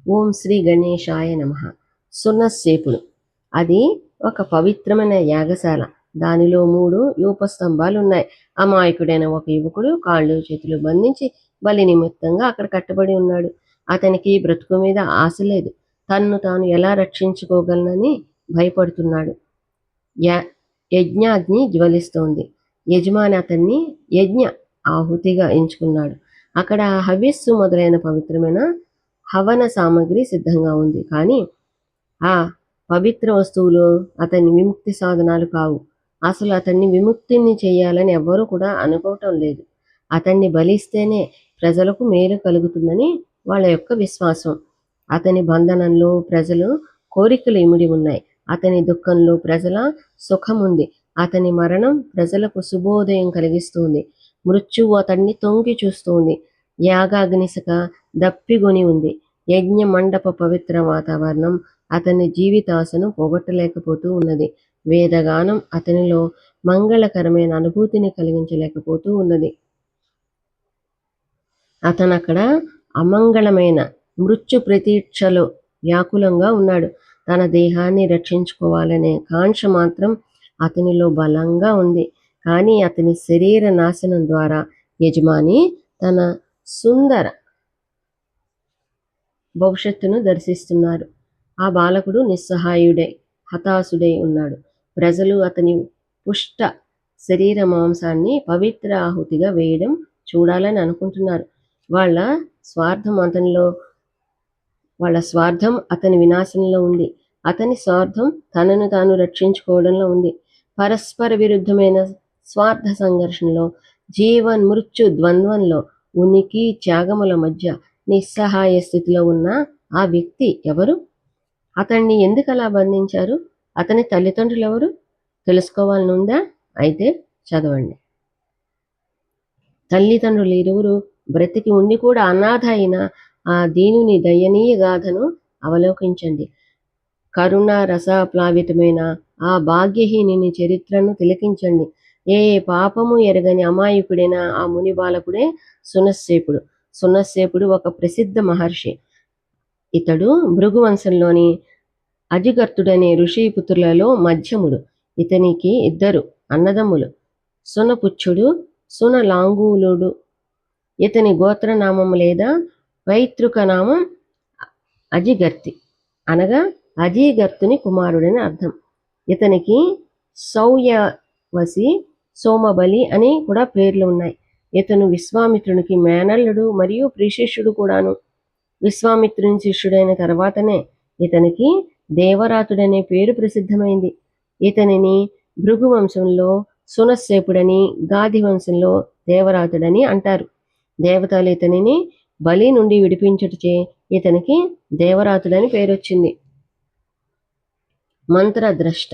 ఓం శ్రీ గణేశాయ నమః. సున్నస్సేపుడు అది ఒక పవిత్రమైన యాగశాల. దానిలో 3 యూపస్తంభాలున్నాయి. అమాయకుడైన ఒక యువకుడు కాళ్ళు చేతులు బంధించి బలి నిమిత్తంగా అక్కడ కట్టబడి ఉన్నాడు. అతనికి బ్రతుకు మీద ఆశ లేదు. తన్ను తాను ఎలా రక్షించుకోగలనని భయపడుతున్నాడు. యజ్ఞాగ్ని జ్వలిస్తోంది. యజమాని అతన్ని యజ్ఞ ఆహుతిగా ఎంచుకున్నాడు. అక్కడ హవిస్సు మొదలైన పవిత్రమైన హవన సామగ్రి సిద్ధంగా ఉంది. కానీ ఆ పవిత్ర వస్తువులు అతని విముక్తి సాధనాలు కావు. అసలు అతన్ని విముక్తిని చేయాలని ఎవ్వరూ కూడా అనుకోవటం లేదు. అతన్ని బలిస్తేనే ప్రజలకు మేలు కలుగుతుందని వాళ్ళ యొక్క విశ్వాసం. అతని బంధనంలో ప్రజలు కోరికలు ఇమిడి ఉన్నాయి. అతని దుఃఖంలో ప్రజల సుఖం ఉంది. అతని మరణం ప్రజలకు శుభోదయం కలిగిస్తుంది. మృత్యువు అతన్ని తొంగి చూస్తుంది. యాగాగ్నిశక దప్పిగొని ఉంది. యజ్ఞ మండప పవిత్ర వాతావరణం అతని జీవితాశను పోగొట్టలేకపోతూ ఉన్నది. వేదగానం అతనిలో మంగళకరమైన అనుభూతిని కలిగించలేకపోతూ ఉన్నది. అతను అక్కడ అమంగళమైన మృత్యు ప్రతీక్షలో వ్యాకులంగా ఉన్నాడు. తన దేహాన్ని రక్షించుకోవాలనే కాంక్ష మాత్రం అతనిలో బలంగా ఉంది. కానీ అతని శరీర నాశనం ద్వారా యజమాని తన సుందర భవిష్యత్తును దర్శిస్తున్నారు. ఆ బాలకుడు నిస్సహాయుడై హతాశుడై ఉన్నాడు. ప్రజలు అతని పుష్ట శరీర మాంసాన్ని పవిత్ర ఆహుతిగా వేయడం చూడాలని అనుకుంటున్నారు. వాళ్ళ స్వార్థం అతని వినాశనంలో ఉంది. అతని స్వార్థం తనను తాను రక్షించుకోవడంలో ఉంది. పరస్పర విరుద్ధమైన స్వార్థ సంఘర్షణలో, జీవన్ మృత్యు ద్వంద్వంలో, ఉనికి త్యాగముల మధ్య నిస్సహాయ స్థితిలో ఉన్న ఆ వ్యక్తి ఎవరు? అతన్ని ఎందుకు అలా బంధించారు? అతని తల్లిదండ్రులు ఎవరు? తెలుసుకోవాలనుందా? అయితే చదవండి. తల్లిదండ్రులు ఇరువురు బ్రతికి ఉండి కూడా అనాథ అయిన ఆ దీనుని దయనీయ గాథను అవలోకించండి. కరుణ రసప్లావితమైన ఆ భాగ్యహీనుని చరిత్రను తిలకించండి. ఏ పాపము ఎరగని అమాయకుడైన ఆ ముని బాలకుడే సునస్సేపుడు. సునస్సేపుడు ఒక ప్రసిద్ధ మహర్షి. ఇతడు భృగువంశంలోని అజిగర్తుడనే ఋషి పుత్రులలో మధ్యముడు. ఇతనికి 2 అన్నదమ్ములు, సునపుచ్చుడు, సునలాంగూలుడు. ఇతని గోత్రనామం లేదా పైతృక నామం అజిగర్తి, అనగా అజీగర్తుని కుమారుడని అర్థం. ఇతనికి సౌయవసి, సోమబలి అని కూడా పేర్లు ఉన్నాయి. ఇతను విశ్వామిత్రునికి మేనల్లుడు మరియు ప్రియశిష్యుడు కూడాను. విశ్వామిత్రుని శిష్యుడైన తర్వాతనే ఇతనికి దేవరాతుడనే పేరు ప్రసిద్ధమైంది. ఇతనిని భృగు వంశంలో సునస్సేపుడని, గాధి వంశంలో దేవరాతుడని అంటారు. దేవతలు ఇతనిని బలి నుండి విడిపించుటచే ఇతనికి దేవరాతుడని పేరొచ్చింది. మంత్రద్రష్ట.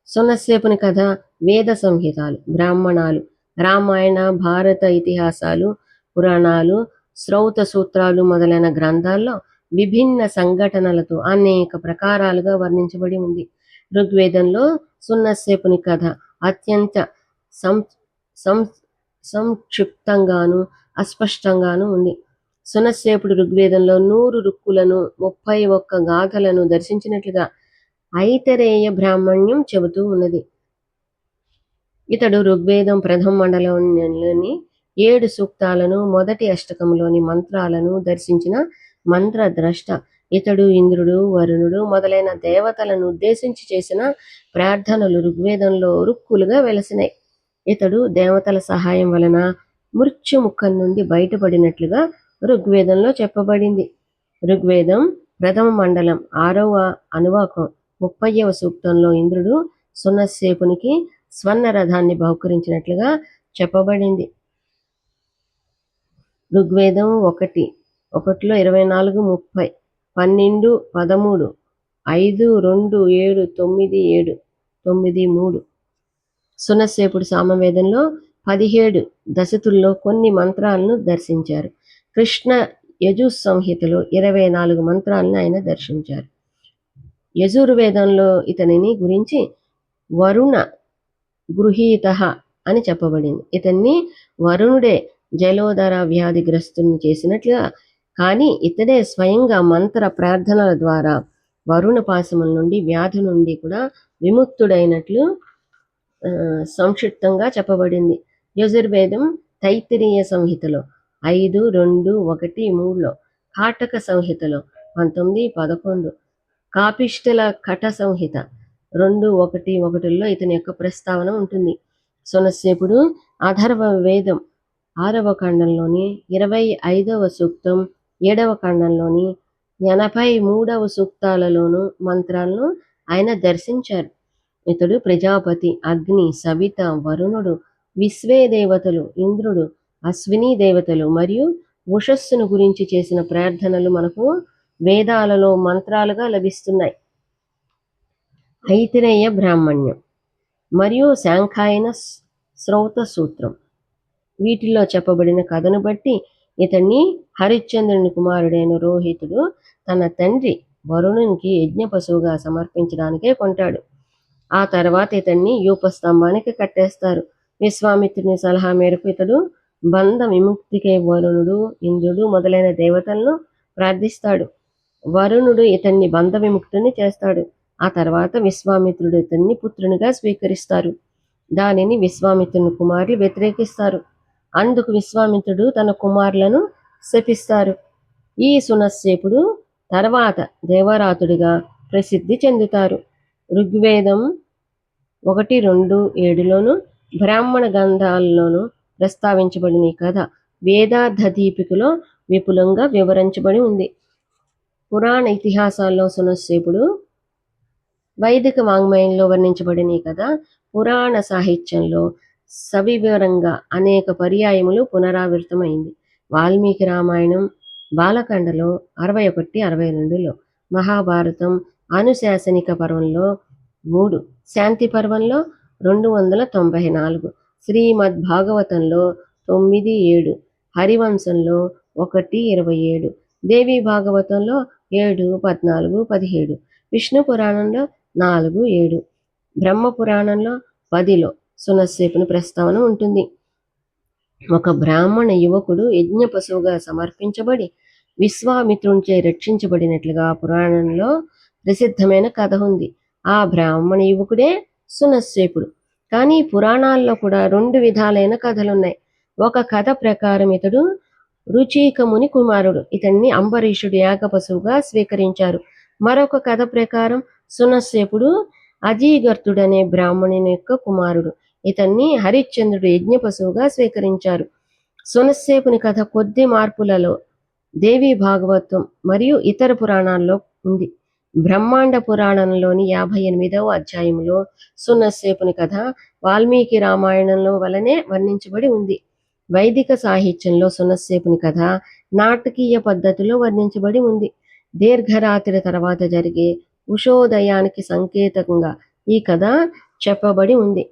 సునస్సేపుని కథ వేద సంహితాలు, బ్రాహ్మణాలు, రామాయణ, భారత ఇతిహాసాలు, పురాణాలు, శ్రౌత సూత్రాలు మొదలైన గ్రంథాల్లో విభిన్న సంఘటనలతో అనేక ప్రకారాలుగా వర్ణించబడి ఉంది. ఋగ్వేదంలో సునస్సేపుని కథ అత్యంత సంక్షిప్తంగాను అస్పష్టంగాను ఉంది. సునస్సేపుడు ఋగ్వేదంలో 100 రుక్కులను 31 గాథలను దర్శించినట్లుగా ఐతరేయ బ్రాహ్మణ్యం చెబుతూ ఉన్నది. ఇతడు ఋగ్వేదం ప్రథమ మండలంలోని 7 సూక్తాలను, మొదటి అష్టకంలోని మంత్రాలను దర్శించిన మంత్రద్రష్ట. ఇతడు ఇంద్రుడు, వరుణుడు మొదలైన దేవతలను ఉద్దేశించి చేసిన ప్రార్థనలు ఋగ్వేదంలో రుక్కులుగా వెలసినాయి. ఇతడు దేవతల సహాయం వలన మృత్యుముఖం నుండి బయటపడినట్లుగా ఋగ్వేదంలో చెప్పబడింది. ఋగ్వేదం ప్రథమ మండలం 6వ అనువాకం 30వ సూక్తంలో ఇంద్రుడు సునస్సేపునికి స్వర్ణ రథాన్ని బహుకరించినట్లుగా చెప్పబడింది. ఋగ్వేదం 1:1, 24, 30, 12, 13, 5, 2, 7, 9, 7, 9, 3. సునస్సేపుడు సామవేదంలో 17 దశతుల్లో కొన్ని మంత్రాలను దర్శించారు. కృష్ణ యజు సంహితలో 24 మంత్రాలను ఆయన దర్శించారు. యజుర్వేదంలో ఇతనిని గురించి వరుణ గృహీత అని చెప్పబడింది. ఇతన్ని వరుణుడే జలోదర వ్యాధిగ్రస్తుని చేసినట్లుగా కానీ ఇతడే స్వయంగా మంత్ర ప్రార్థనల ద్వారా వరుణ పాశముల నుండి వ్యాధి నుండి కూడా విముక్తుడైనట్లు సంక్షిప్తంగా చెప్పబడింది. యజుర్వేదం తైత్తిరీయ సంహితలో 5, 2, 1, 3లో, కాటక సంహితలో 19, 11, కాపిష్టల కట సంహిత 2, 1, 1లో ఇతని యొక్క ప్రస్తావన ఉంటుంది. సునస్సేపుడు అథర్వ వేదం 6వ ఖండంలోని 25వ సూక్తం, 7వ ఖండంలోని 83వ సూక్తాలలోను మంత్రాలను ఆయన దర్శించారు. ఇతడు ప్రజాపతి, అగ్ని, సవిత, వరుణుడు, విశ్వే దేవతలు, ఇంద్రుడు, అశ్విని దేవతలు మరియు ఉషస్సును గురించి చేసిన ప్రార్థనలు మనకు వేదాలలో మంత్రాలుగా లభిస్తున్నాయి. ఐతిరేయ బ్రాహ్మణ్యం మరియు శాంఖాయన శ్రౌత సూత్రం వీటిల్లో చెప్పబడిన కథను బట్టి ఇతన్ని హరిశ్చంద్రుని కుమారుడైన రోహితుడు తన తండ్రి వరుణునికి యజ్ఞ పశువుగా సమర్పించడానికే కొంటాడు. ఆ తర్వాత ఇతన్ని యూపస్తంభానికి కట్టేస్తారు. విశ్వామిత్రుని సలహా మేరకు ఇతడు బంధ విముక్తికై వరుణుడు, ఇంద్రుడు మొదలైన దేవతలను ప్రార్థిస్తాడు. వరుణుడు ఇతన్ని బంధ విముక్తుని చేస్తాడు. ఆ తర్వాత విశ్వామిత్రుడు ఇతన్ని పుత్రునిగా స్వీకరిస్తారు. దానిని విశ్వామిత్రుని కుమారులు వ్యతిరేకిస్తారు. అందుకు విశ్వామిత్రుడు తన కుమారులను శపిస్తారు. ఈ సునస్సేపుడు తర్వాత దేవరాతుడిగా ప్రసిద్ధి చెందుతారు. ఋగ్వేదం 1, 2, 7లోను బ్రాహ్మణ గ్రంథాల్లోనూ ప్రస్తావించబడిన ఈ కథ వేదార్థ దీపికలో విపులంగా వివరించబడి ఉంది. పురాణ ఇతిహాసాల్లో సునస్సేపుడు వైదిక వాంగ్మయంలో వర్ణించబడిన ఈ కథ పురాణ సాహిత్యంలో సవివరంగా అనేక పర్యాయములు పునరావృతమైంది. వాల్మీకి రామాయణం బాలకాండలో 61, 62లో, మహాభారతం అనుశాసనిక పర్వంలో 3, శాంతి పర్వంలో 294, శ్రీమద్ భాగవతంలో 9, 7, హరివంశంలో 1, 27, దేవీ భాగవతంలో 7, 14, 17, విష్ణు పురాణంలో 4, 7, బ్రహ్మ పురాణంలో 10లో సునస్సేపుని ప్రస్తావన ఉంటుంది. ఒక బ్రాహ్మణ యువకుడు యజ్ఞ పశువుగా సమర్పించబడి విశ్వామిత్రునిచే రక్షించబడినట్లుగా పురాణంలో ప్రసిద్ధమైన కథ ఉంది. ఆ బ్రాహ్మణ యువకుడే సునస్సేపుడు. కానీ పురాణాల్లో కూడా 2 విధాలైన కథలున్నాయి. ఒక కథ ప్రకారం ఇతడు రుచీకముని కుమారుడు. ఇతన్ని అంబరీషుడు యాగ పశువుగా స్వీకరించారు. మరొక కథ ప్రకారం సునస్సేపుడు అజీగర్తుడనే బ్రాహ్మణుని యొక్క కుమారుడు. ఇతన్ని హరిశ్చంద్రుడు యజ్ఞ పశువుగా స్వీకరించారు. సునస్సేపుని కథ కొద్ది మార్పులలో దేవీ భాగవతం మరియు ఇతర పురాణాల్లో ఉంది. బ్రహ్మాండ పురాణంలోని 58వ అధ్యాయంలో సునస్సేపుని కథ వాల్మీకి రామాయణంలో వలనే వర్ణించబడి ఉంది. వైదిక సాహిత్యంలో సునస్సేపుని కథ నాటకీయ పద్ధతిలో వర్ణించబడి ఉంది. దీర్ఘరాత్రి తర్వాత జరిగే ఉషోదయానికి సంకేతంగా ఈ కథ చెప్పబడి ఉంది.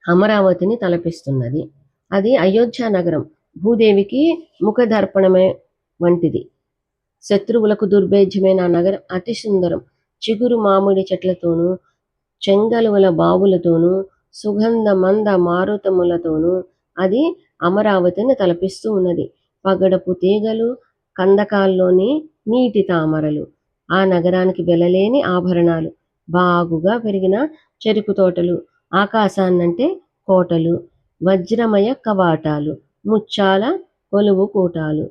అమరావతిని తలపిస్తున్నది. అది అయోధ్య నగరం. భూదేవికి ముఖదర్పణమే వంటిది. శత్రువులకు దుర్భేద్యమైన ఆ నగరం అతి సుందరం. చిగురు మామిడి చెట్లతోనూ, చెంగలువల బావులతోనూ, సుగంధ మంద మారుతములతోనూ అది అమరావతిని తలపిస్తూ ఉన్నది. పగడపు తీగలు, కందకాల్లోని నీటి తామరలు, ఆ నగరానికి వెలలేని ఆభరణాలు, బాగుగా పెరిగిన చెరుకు తోటలు, ఆకాశాన్నంటే కోటలు, వజ్రమయ కవాటాలు, ముత్యాల కొలువు కూటాలు,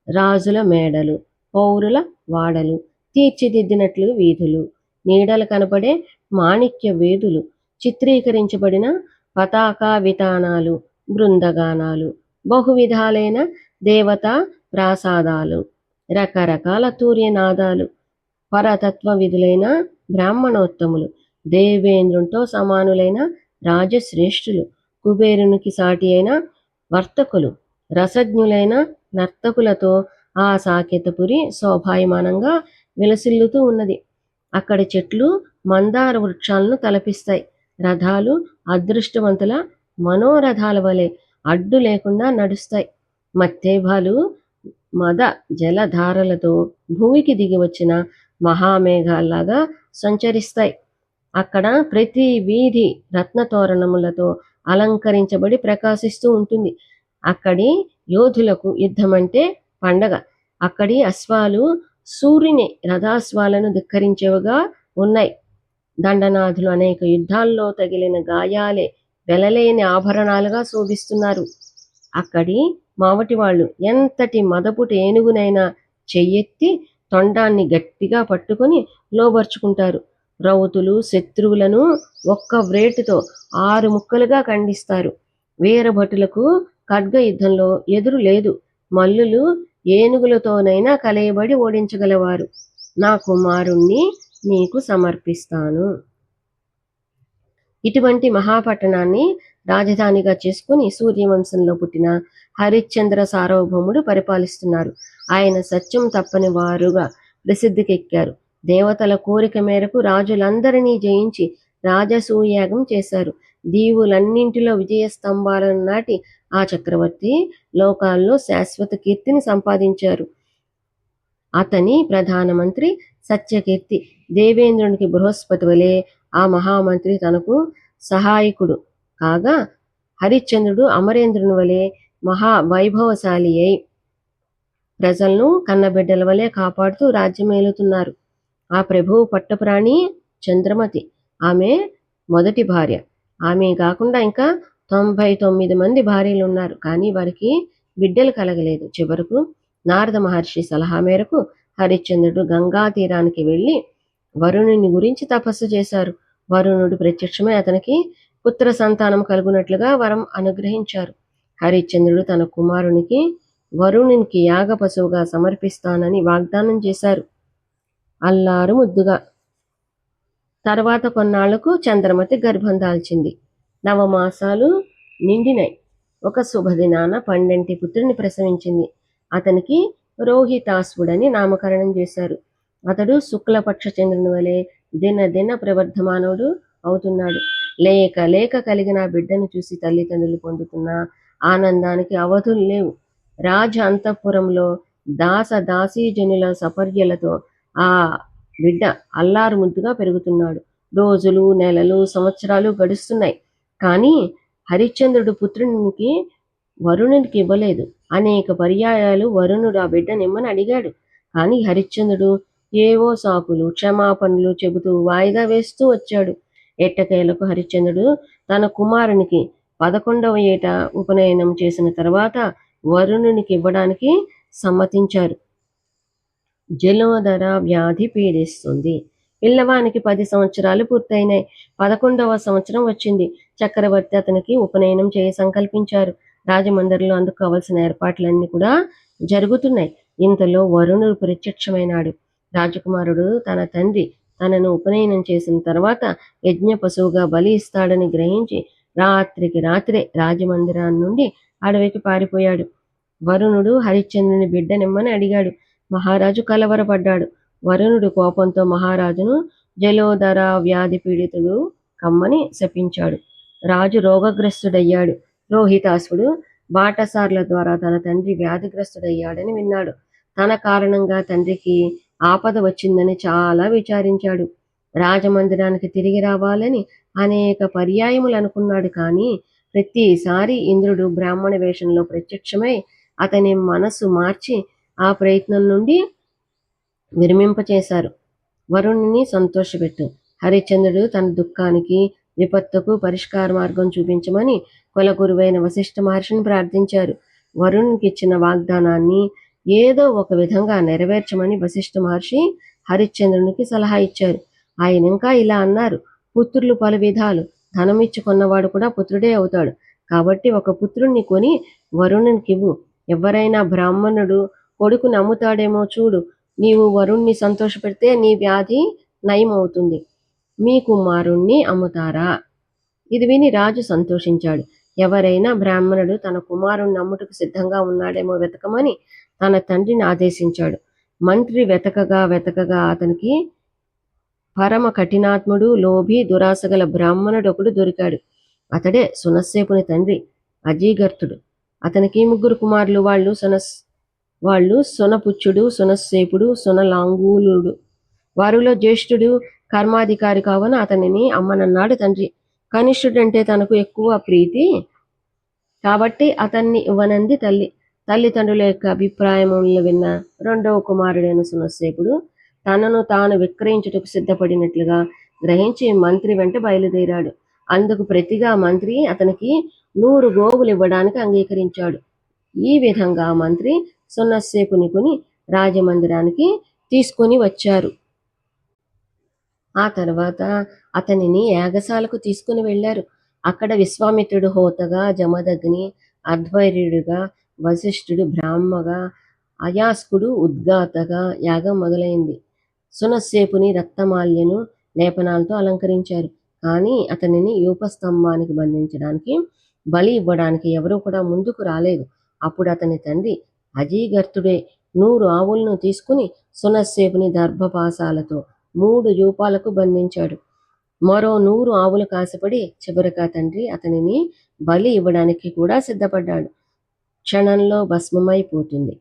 రాజుల మేడలు, పౌరుల వాడలు, తీర్చిదిద్దినట్లు వీధులు, నీడలు కనపడే మాణిక్య వేదులు, చిత్రీకరించబడిన పతాకా వితానాలు, బృందగానాలు, బహువిధాలైన దేవతా ప్రాసాదాలు, రకరకాల తూర్యనాదాలు, పరతత్వ విధులైన బ్రాహ్మణోత్తములు, దేవేంద్రునితో సమానులైన రాజశ్రేష్ఠులు, కుబేరునికి సాటి అయిన వర్తకులు, రసజ్ఞులైన నర్తకులతో ఆ సాకేతపురి శోభాయమానంగా విలసిల్లుతూ ఉన్నది. అక్కడి చెట్లు మందార వృక్షాలను తలపిస్తాయి. రథాలు అదృష్టవంతుల మనోరథాల వలె అడ్డు లేకుండా నడుస్తాయి. మత్తేభాలు మద జలధారలతో భూమికి దిగి వచ్చిన మహామేఘాల్లాగా సంచరిస్తాయి. అక్కడ ప్రతి వీధి రత్నతోరణములతో అలంకరించబడి ప్రకాశిస్తూ ఉంటుంది. అక్కడి యోధులకు యుద్ధం అంటే పండగ. అక్కడి అశ్వాలు సూర్యుని రథాశ్వాలను ధిక్కరించేవిగా ఉన్నాయి. దండనాథులు అనేక యుద్ధాల్లో తగిలిన గాయాలే వెలలేని ఆభరణాలుగా శోభిస్తున్నారు. అక్కడి మావటి వాళ్ళు ఎంతటి మదపుటి ఏనుగునైనా చెయ్యెత్తి తొండాన్ని గట్టిగా పట్టుకొని లోబర్చుకుంటారు. రౌతులు శత్రువులను ఒక్క వ్రేటుతో 6 ముక్కలుగా ఖండిస్తారు. వీరభటులకు ఖడ్గ యుద్ధంలో ఎదురు లేదు. మల్లులు ఏనుగులతోనైనా కలయబడి ఓడించగలవారు. నా కుమారుణ్ణి నీకు సమర్పిస్తాను. ఇటువంటి మహాపట్టణాన్ని రాజధానిగా చేసుకుని సూర్యవంశంలో పుట్టిన హరిశ్చంద్ర సార్వభౌముడు పరిపాలిస్తున్నారు. ఆయన సత్యం తప్పని వారుగా ప్రసిద్ధికెక్కారు. దేవతల కోరిక మేరకు రాజులందరినీ జయించి రాజసూయాగం చేశారు. దీవులన్నింటిలో విజయస్తంభాలను నాటి ఆ చక్రవర్తి లోకాల్లో శాశ్వత కీర్తిని సంపాదించారు. అతని ప్రధానమంత్రి సత్యకీర్తి. దేవేంద్రునికి బృహస్పతి వలె ఆ మహామంత్రి తనకు సహాయకుడు కాగా, హరిశ్చంద్రుడు అమరేంద్రుని వలె మహావైభవశాలి అయి ప్రజలను కన్నబిడ్డల వలె కాపాడుతూ రాజ్యమేలుతున్నారు. ఆ ప్రభువు పట్టప్రాణి చంద్రమతి. ఆమె మొదటి భార్య. ఆమె కాకుండా ఇంకా 99 మంది భార్యలు ఉన్నారు. కానీ వారికి బిడ్డలు కలగలేదు. చివరకు నారద మహర్షి సలహా మేరకు హరిశ్చంద్రుడు గంగా తీరానికి వెళ్ళి వరుణుని గురించి తపస్సు చేశారు. వరుణుడు ప్రత్యక్షమై అతనికి పుత్ర సంతానం కలుగునట్లుగా వరం అనుగ్రహించారు. హరిశ్చంద్రుడు తన కుమారునికి వరుణునికి యాగ పశువుగా సమర్పిస్తానని వాగ్దానం చేశారు. అల్లారు ముద్దుగా. తర్వాత కొన్నాళ్లకు చంద్రమతి గర్భం దాల్చింది. 9 మాసాలు నిండినాయి. ఒక శుభదినాన 12 పుత్రుని ప్రసవించింది. అతనికి రోహితాశ్వుడని నామకరణం చేశారు. అతడు శుక్లపక్ష చంద్రుని వలె దినదిన ప్రవర్ధమానుడు అవుతున్నాడు. లేక లేక కలిగిన బిడ్డను చూసి తల్లిదండ్రులు పొందుతున్న ఆనందానికి అవధులు లేవు. రాజ అంతఃపురంలో దాస దాసీజనుల సపర్యలతో ఆ బిడ్డ అల్లారు ముద్దుగా పెరుగుతున్నాడు. రోజులు నెలలు సంవత్సరాలు గడుస్తున్నాయి. కానీ హరిశ్చంద్రుడు పుత్రునికి వరుణునికి ఇవ్వలేదు. అనేక పర్యాయాలు వరుణుడు ఆ బిడ్డనిమ్మని అడిగాడు. కానీ హరిశ్చంద్రుడు ఏవో సాకులు క్షమాపణలు చెబుతూ వాయిదా వేస్తూ వచ్చాడు. ఎట్టకేలకు హరిశ్చంద్రుడు తన కుమారునికి 11వ ఏట ఉపనయనం చేసిన తర్వాత వరుణునికి ఇవ్వడానికి సమ్మతించారు. జలోదర వ్యాధి పీడిస్తుంది. పిల్లవానికి 10 సంవత్సరాలు పూర్తయినాయి. 11వ సంవత్సరం వచ్చింది. చక్రవర్తి అతనికి ఉపనయనం చేయ సంకల్పించారు. రాజమందిరంలో అందుకు కావలసిన ఏర్పాట్లన్నీ కూడా జరుగుతున్నాయి. ఇంతలో వరుణుడు ప్రత్యక్షమైనాడు. రాజకుమారుడు తన తండ్రి తనను ఉపనయనం చేసిన తర్వాత యజ్ఞ పశువుగా బలి ఇస్తాడని గ్రహించి రాత్రికి రాత్రే రాజమందిరాన్ని నుండి అడవికి పారిపోయాడు. వరుణుడు హరిశ్చంద్రుని బిడ్డనిమ్మని అడిగాడు. మహారాజు కలవరపడ్డాడు. వరుణుడు కోపంతో మహారాజును జలోదర వ్యాధి పీడితుడు కమ్మని శపించాడు. రాజు రోగగ్రస్తుడయ్యాడు. రోహితాసుడు బాటసార్ల ద్వారా తన తండ్రి వ్యాధిగ్రస్తుడయ్యాడని విన్నాడు. తన కారణంగా తండ్రికి ఆపద వచ్చిందని చాలా విచారించాడు. రాజమందిరానికి తిరిగి రావాలని అనేక పర్యాయములు అనుకున్నాడు. కానీ ప్రతిసారి ఇంద్రుడు బ్రాహ్మణ వేషంలో ప్రత్యక్షమై అతని మనసు మార్చి ఆ ప్రయత్నం నుండి విరమింపచేశారు. వరుణుని సంతోషపెట్టు. హరిశ్చంద్రుడు తన దుఃఖానికి విపత్తుకు పరిష్కార మార్గం చూపించమని కులగురువైన వశిష్ఠ మహర్షిని ప్రార్థించారు. వరుణునికి ఇచ్చిన వాగ్దానాన్ని ఏదో ఒక విధంగా నెరవేర్చమని వశిష్ఠ మహర్షి హరిశ్చంద్రునికి సలహా ఇచ్చారు. ఆయన ఇంకా ఇలా అన్నారు. పుత్రులు పలు విధాలు. ధనమిచ్చుకున్నవాడు కూడా పుత్రుడే అవుతాడు. కాబట్టి ఒక పుత్రుణ్ణి కొని వరుణునికివ్వు. ఎవరైనా బ్రాహ్మణుడు కొడుకుని అమ్ముతాడేమో చూడు. నీవు వరుణ్ణి సంతోషపెడితే నీ వ్యాధి నయమవుతుంది. మీ కుమారుణ్ణి అమ్ముతారా? ఇది విని రాజు సంతోషించాడు. ఎవరైనా బ్రాహ్మణుడు తన కుమారుణ్ణి అమ్ముటకు సిద్ధంగా ఉన్నాడేమో వెతకమని తన తండ్రిని ఆదేశించాడు. మంత్రి వెతకగా అతనికి పరమ కఠినాత్ముడు, లోభి, దురాశగల బ్రాహ్మణుడు ఒకడు దొరికాడు. అతడే సునస్సేపుని తండ్రి అజీగర్తుడు. అతనికి 3 కుమారులు. వాళ్ళు సునపుచ్చుడు, సునస్సేపుడు, సునలాంగూలుడు. వారిలో జ్యేష్ఠుడు కర్మాధికారి కావున అతనిని అమ్మనన్నాడు తండ్రి. కనిష్ఠుడంటే తనకు ఎక్కువ ప్రీతి కాబట్టి అతన్ని ఇవ్వనంది తల్లి. తల్లిదండ్రుల యొక్క అభిప్రాయములను విన్న రెండవ కుమారుడైన సునస్సేపుడు తనను తాను విక్రయించుటకు సిద్ధపడినట్లుగా గ్రహించి మంత్రి వెంట బయలుదేరాడు. అందుకు ప్రతిగా మంత్రి అతనికి 100 గోవులు ఇవ్వడానికి అంగీకరించాడు. ఈ విధంగా మంత్రి సునస్సేపుని కొని రాజమందిరానికి తీసుకొని వచ్చారు. ఆ తర్వాత అతనిని యాగశాలకు తీసుకుని వెళ్లారు. అక్కడ విశ్వామిత్రుడు హోతగా, జమదగ్ని అధ్వర్యుడుగా, వశిష్ఠుడు బ్రాహ్మగా, అయాస్కుడు ఉద్గాతగా యాగం మొదలైంది. సునస్సేపుని రక్తమాల్యను లేపనాలతో అలంకరించారు. కానీ అతనిని యూపస్తంభానికి బంధించడానికి, బలి ఇవ్వడానికి ఎవరూ కూడా ముందుకు రాలేదు. అప్పుడు అతని తండ్రి అజీగర్తుడే 100 ఆవులను తీసుకుని సునస్సేపుని దర్భపాసాలతో 3 యూపాలకు బంధించాడు. మరో 100 ఆవులు కాసిపడి చివరగా తండ్రి అతనిని బలి ఇవ్వడానికి కూడా సిద్ధపడ్డాడు. క్షణంలో భస్మమైపోతుంది.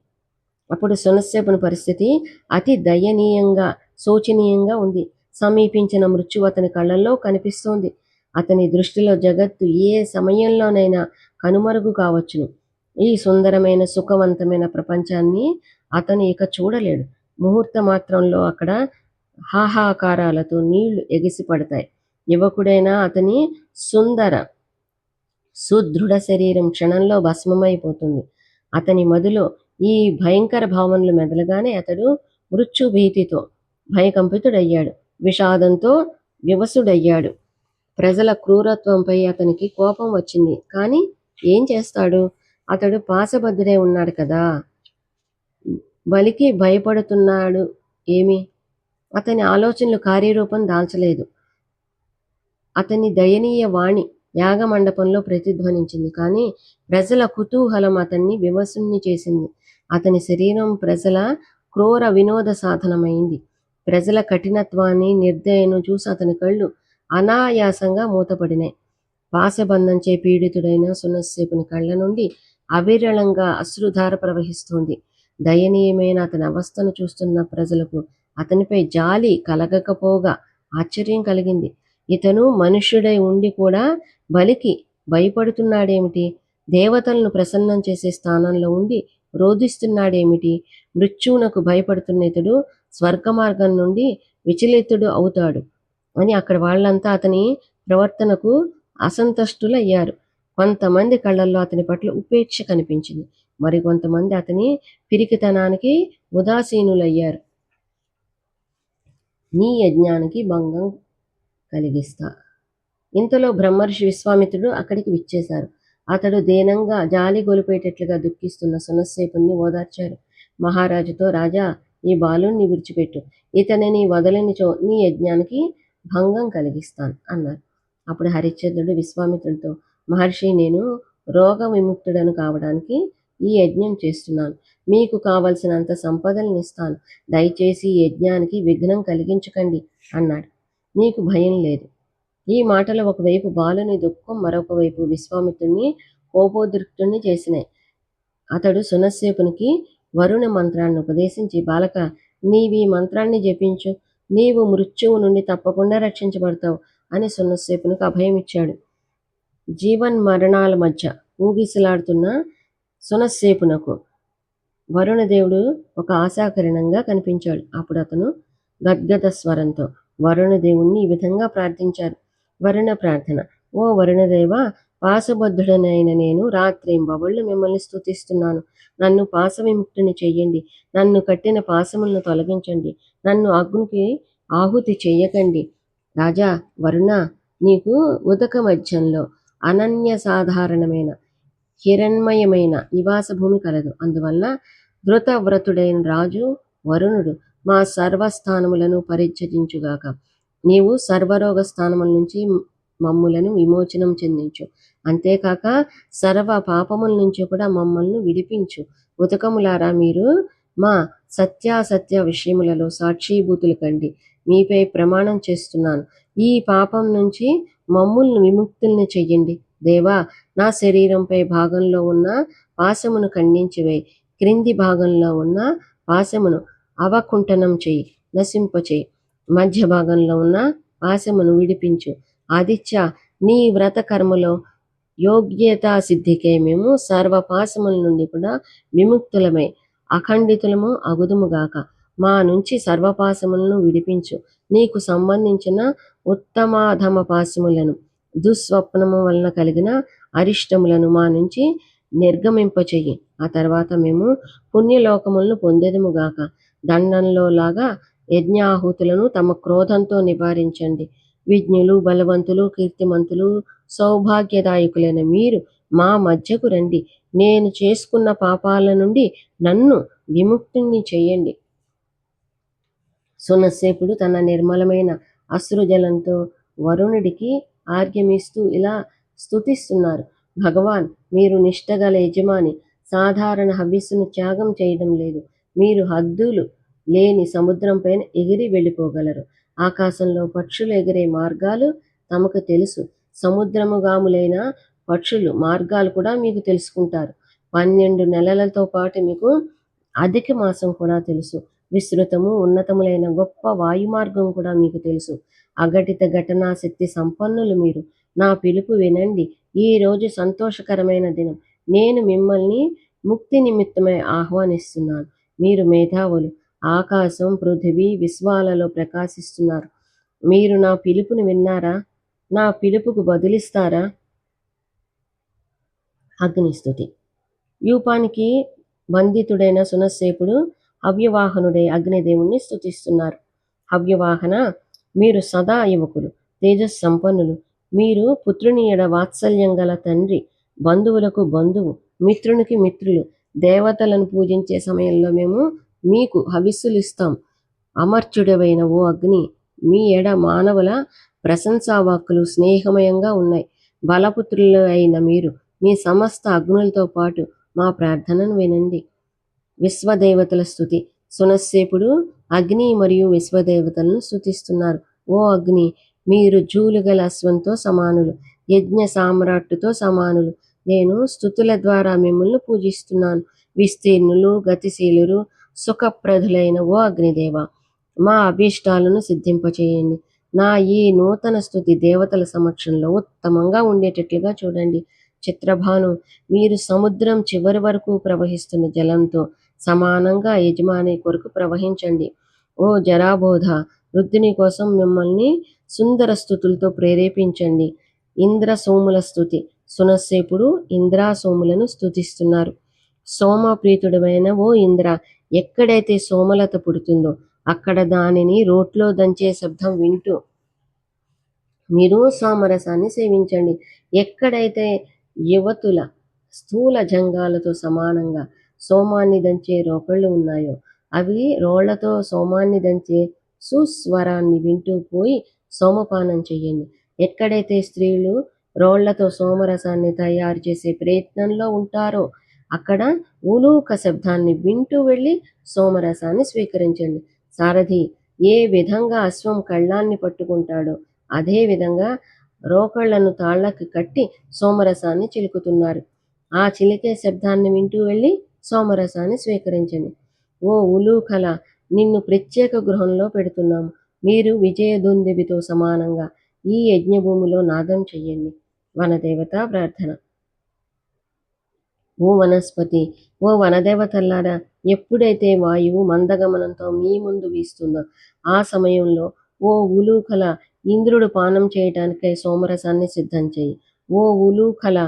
అప్పుడు సునస్సేపుని పరిస్థితి అతి దయనీయంగా, శోచనీయంగా ఉంది. సమీపించిన మృత్యువు అతని కళ్ళల్లో కనిపిస్తోంది. అతని దృష్టిలో జగత్తు ఏ సమయంలోనైనా కనుమరుగు కావచ్చును. ఈ సుందరమైన, సుఖవంతమైన ప్రపంచాన్ని అతను ఇక చూడలేడు. ముహూర్త మాత్రంలో అక్కడ హాహాకారాలతో నీళ్లు ఎగిసి పడతాయి. యువకుడైన అతని సుందర సుదృఢ శరీరం క్షణంలో భస్మమైపోతుంది. అతని మదిలో ఈ భయంకర భావనలు మెదలగానే అతడు మృత్యు భీతితో భయకంపితుడయ్యాడు. విషాదంతో వివసుడయ్యాడు. ప్రజల క్రూరత్వంపై అతనికి కోపం వచ్చింది. కానీ ఏం చేస్తాడు? అతడు పాశబద్ధుడై ఉన్నాడు కదా. బలికి భయపడుతున్నాడు ఏమి? అతని ఆలోచనలు కార్యరూపం దాల్చలేదు. అతని దయనీయ వాణి యాగమండపంలో ప్రతిధ్వనించింది. కానీ ప్రజల కుతూహలం అతన్ని వివసుణ్ణి చేసింది. అతని శరీరం ప్రజల క్రూర వినోద సాధనమైంది. ప్రజల కఠినత్వాన్ని, నిర్దయను చూసి అతని కళ్ళు అనాయాసంగా మూతపడినాయి. పాశబంధంచే పీడితుడైన సునస్సేపుని కళ్ళ నుండి అవిరళంగా అశ్రుధార ప్రవహిస్తోంది. దయనీయమైన అతని అవస్థను చూస్తున్న ప్రజలకు అతనిపై జాలి కలగకపోగా ఆశ్చర్యం కలిగింది. ఇతను మనుష్యుడై ఉండి కూడా బలికి భయపడుతున్నాడేమిటి? దేవతలను ప్రసన్నం చేసే స్థానంలో ఉండి రోధిస్తున్నాడేమిటి? మృత్యువునకు భయపడుతున్న ఇతడు స్వర్గమార్గం నుండి విచలితుడు అవుతాడు అని అక్కడ వాళ్ళంతా అతని ప్రవర్తనకు అసంతుష్టులయ్యారు. కొంతమంది కళ్ళల్లో అతని పట్ల ఉపేక్ష కనిపించింది. మరికొంతమంది అతని పిరికితనానికి ఉదాసీనులయ్యారు. నీ యజ్ఞానికి భంగం కలిగిస్తా. ఇంతలో బ్రహ్మర్షి విశ్వామిత్రుడు అక్కడికి విచ్చేశారు. అతడు దీనంగా జాలి గొలిపేటట్లుగా దుఃఖిస్తున్న సునస్సేపుని ఓదార్చారు. మహారాజుతో, రాజా, ఈ బాలుణ్ణి విడిచిపెట్టు. ఇతనిని వదలనిచో నీ యజ్ఞానికి భంగం కలిగిస్తాను అన్నారు. అప్పుడు హరిశ్చంద్రుడు విశ్వామిత్రుడితో, మహర్షి, నేను రోగ విముక్తుడను కావడానికి ఈ యజ్ఞం చేస్తున్నాను. మీకు కావలసినంత సంపదలను ఇస్తాను. దయచేసి ఈ యజ్ఞానికి విఘ్నం కలిగించకండి అన్నాడు. నీకు భయం లేదు. ఈ మాటలు ఒకవైపు బాలుని దుఃఖం, మరొక వైపు విశ్వామిత్రుడిని కోపోద్రిక్తుడిని చేసినాయి. అతడు సునస్సేపునికి వరుణ మంత్రాన్ని ఉపదేశించి, బాలక, నీవి మంత్రాన్ని జపించు, నీవు మృత్యువు నుండి తప్పకుండా రక్షించబడతావు అని సునస్సేపునికి అభయం ఇచ్చాడు. జీవన్మరణాల మధ్య ఊగిసలాడుతున్న సునస్సేపునకు వరుణదేవుడు ఒక ఆశాకిరణంగా కనిపించాడు. అప్పుడు అతను గద్గద స్వరంతో వరుణదేవుణ్ణి ఈ విధంగా ప్రార్థించారు. వరుణ ప్రార్థన. ఓ వరుణదేవ, పాశబద్ధుడనైన నేను రాత్రింబవళ్ళు మిమ్మల్ని స్తుతిస్తున్నాను. నన్ను పాశ విముక్తిని చెయ్యండి. నన్ను కట్టిన పాశములను తొలగించండి. నన్ను అగ్నికి ఆహుతి చెయ్యకండి. రాజా వరుణ, నీకు ఉదక మధ్యంలో అనన్య సాధారణమైన హిరణ్మయమైన నివాస భూమి కలదు. అందువల్ల ధృతవ్రతుడైన రాజు వరుణుడు మా సర్వస్థానములను పరిత్యజించుగాక. నీవు సర్వరోగ స్థానముల నుంచి మమ్ములను విమోచనం చెందించు. అంతేకాక సర్వ పాపముల నుంచి కూడా మమ్మల్ని విడిపించు. ఉతకములారా, మీరు మా సత్యాసత్య విషయములలో సాక్షిభూతులు కండి. మీపై ప్రమాణం చేస్తున్నాను. ఈ పాపం నుంచి మమ్ములను విముక్తుల్ని చెయ్యండి. దేవా, నా శరీరంపై భాగంలో ఉన్న పాశమును ఖండించివేయి. క్రింది భాగంలో ఉన్న పాశమును అవకుంఠనం చెయ్యి, నశింపచేయి. మధ్య భాగంలో ఉన్న పాశమును విడిపించు. ఆదిత్య, నీ వ్రత కర్మలో యోగ్యతా సిద్ధికై మేము సర్వపాశముల నుండి కూడా విముక్తులమై అఖండితులము అగుదుముగాక. మా నుంచి సర్వపాశములను విడిపించు. నీకు సంబంధించిన ఉత్తమాధమ పాశములను, దుస్వప్నము వలన కలిగిన అరిష్టములను మా నుంచి నిర్గమింపచెయ్యి. ఆ తర్వాత మేము పుణ్యలోకములను పొందెదముగాక. దండంలో లాగా యజ్ఞాహుతులను తమ క్రోధంతో నివారించండి. విజ్ఞులు, బలవంతులు, కీర్తిమంతులు, సౌభాగ్యదాయకులైన మీరు మా మధ్యకు రండి. నేను చేసుకున్న పాపాల నుండి నన్ను విముక్తుణ్ణి చెయ్యండి. సునస్సేపుడు తన నిర్మలమైన అశ్రుజలంతో వరుణుడికి ఆర్గ్యమిస్తూ ఇలా స్తుతిస్తున్నారు. భగవాన్, మీరు నిష్టగల యజమాని. సాధారణ హవిస్సును త్యాగం చేయడం లేదు. మీరు హద్దులు లేని సముద్రం పైన ఎగిరి వెళ్ళిపోగలరు. ఆకాశంలో పక్షులు ఎగిరే మార్గాలు తమకు తెలుసు. సముద్రముగాములైన పక్షులు మార్గాలు కూడా మీకు తెలుసుకుంటారు. 12 నెలలతో పాటు మీకు అధిక మాసం కూడా తెలుసు. విస్తృతము ఉన్నతములైన గొప్ప వాయుమార్గం కూడా మీకు తెలుసు. అఘటిత ఘటనా శక్తి సంపన్నులు మీరు. నా పిలుపు వినండి. ఈ రోజు సంతోషకరమైన దినం. నేను మిమ్మల్ని ముక్తి నిమిత్తమై ఆహ్వానిస్తున్నాను. మీరు మేధావులు. ఆకాశం, పృథివీ, విశ్వాలలో ప్రకాశిస్తున్నారు. మీరు నా పిలుపుని విన్నారా? నా పిలుపుకు బదులిస్తారా? అగ్నిస్తుతి. యూపానికి బంధితుడైన సునస్సేపుడు హవ్యవాహనుడై అగ్నిదేవుణ్ణి స్తుతిస్తున్నారు. హవ్యవాహన, మీరు సదా యువకులు, తేజస్సంపన్నులు. మీరు పుత్రుని ఎడ వాత్సల్యం గల తండ్రి, బంధువులకు బంధువు, మిత్రునికి మిత్రులు. దేవతలను పూజించే సమయంలో మేము మీకు హవిస్సులు ఇస్తాం. అమర్చుడవైన ఓ అగ్ని, మీ ఎడ మానవుల ప్రశంసావాక్కులు స్నేహమయంగా ఉన్నాయి. బలపుత్రులు అయిన మీరు మీ సమస్త అగ్నులతో పాటు మా ప్రార్థనను వినండి. విశ్వదేవతల స్తుతి. సునస్సేపుడు అగ్ని మరియు విశ్వదేవతలను స్తుతిస్తున్నారు. ఓ అగ్ని, మీరు జూలుగల అశ్వంతో సమానులు, యజ్ఞ సామ్రాట్టుతో సమానులు. నేను స్తుతుల ద్వారా మిమ్మల్ని పూజిస్తున్నాను. విస్తీర్ణులు, గతిశీలురు, సుఖప్రదులైన ఓ అగ్నిదేవ, మా అభీష్టాలను సిద్ధింపచేయండి. నా ఈ నూతన స్తుతి దేవతల సమక్షంలో ఉత్తమంగా ఉండేటట్లుగా చూడండి. చిత్రభాను, మీరు సముద్రం చివరి వరకు ప్రవహిస్తున్న జలంతో సమానంగా యజమాని కొరకు ప్రవహించండి. ఓ జరాబోధ, వృద్ధుని కోసం మిమ్మల్ని సుందర స్థుతులతో ప్రేరేపించండి. ఇంద్ర సోముల స్థుతి. సునస్సేపుడు ఇంద్రా సోములను స్తుతిస్తున్నారు. సోమప్రీతుడమైన ఓ ఇంద్ర, ఎక్కడైతే సోమలత పుడుతుందో అక్కడ దానిని రోట్లో దంచే శబ్దం వింటూ మీరు సోమరసాన్ని సేవించండి. ఎక్కడైతే యువతుల స్థూల జంగాలతో సమానంగా సోమాన్ని దంచే రోకళ్ళు ఉన్నాయో అవి రోళ్లతో సోమాన్ని దంచే సుస్వరాన్ని వింటూ పోయి సోమపానం చెయ్యండి. ఎక్కడైతే స్త్రీలు రోళ్లతో సోమరసాన్ని తయారు చేసే ప్రయత్నంలో ఉంటారో అక్కడ ఉలూక శబ్దాన్ని వింటూ వెళ్ళి సోమరసాన్ని స్వీకరించండి. సారథి ఏ విధంగా అశ్వం కళ్ళాన్ని పట్టుకుంటాడో అదే విధంగా రోకళ్లను తాళ్లకు కట్టి సోమరసాన్ని చిలుకుతున్నారు. ఆ చిలికే శబ్దాన్ని వింటూ వెళ్ళి సోమరసాన్ని స్వీకరించండి. ఓ ఉలూకల, నిన్ను ప్రత్యేక గృహంలో పెడుతున్నాము. మీరు విజయదుందుభితో సమానంగా ఈ యజ్ఞభూమిలో నాదం చెయ్యండి. వనదేవత ప్రార్థన. ఓ వనస్పతి, ఓ వనదేవతల్లారా, ఎప్పుడైతే వాయువు మందగమనంతో మీ ముందు వీస్తుందో ఆ సమయంలో ఓ ఉలూకల, ఇంద్రుడు పానం చేయటానికై సోమరసాన్ని సిద్ధం చేయి. ఓ ఉలూకల,